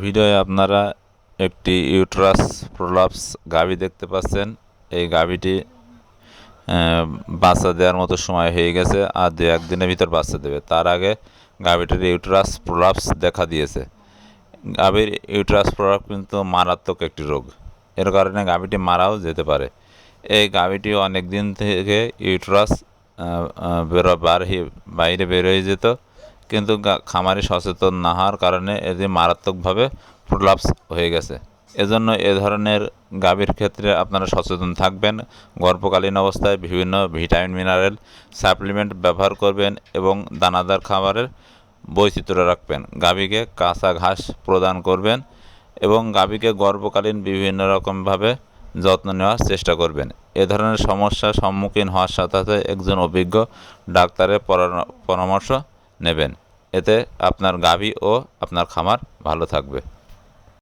ভিডিওয়ে আপনারা একটি uterus prolapse গাভী দেখতে পাচ্ছেন। এই গাভীটি বাচ্চা দেওয়ার মতো সময় হয়ে গেছে, আর 2-1 দিনের ভিতর বাচ্চা দেবে। তার আগে গাভীটির ইউটেরাস প্রলাপস দেখা দিয়েছে। গাভীর ইউটেরাস প্রলাপস কিন্তু মারাত্মক একটি রোগ, এর কারণে গাভীটি মারাও যেতে পারে। এই গাভীটি অনেক দিন থেকে ইউটেরাস বাইরে বের হয়ে যেত, কিন্তু খামারি সচেতন না হওয়ার কারণে এটি মারাত্মকভাবে প্রলাপস হয়ে গেছে। এজন্য এ ধরনের গাভীর ক্ষেত্রে আপনারা সচেতন থাকবেন। গর্ভকালীন অবস্থায় বিভিন্ন ভিটামিন মিনারেল সাপ্লিমেন্ট ব্যবহার করবেন এবং দানাদার খাবারের বৈচিত্র্য রাখবেন। গাভীকে কাঁচা ঘাস প্রদান করবেন এবং গাভীকে গর্ভকালীন বিভিন্ন রকমভাবে যত্ন নেওয়ার চেষ্টা করবেন। এ ধরনের সমস্যার সম্মুখীন হওয়ার সাথে সাথে একজন অভিজ্ঞ ডাক্তারের পরামর্শ নেবেন। এতে আপনার গাভী ও আপনার খামার ভালো থাকবে।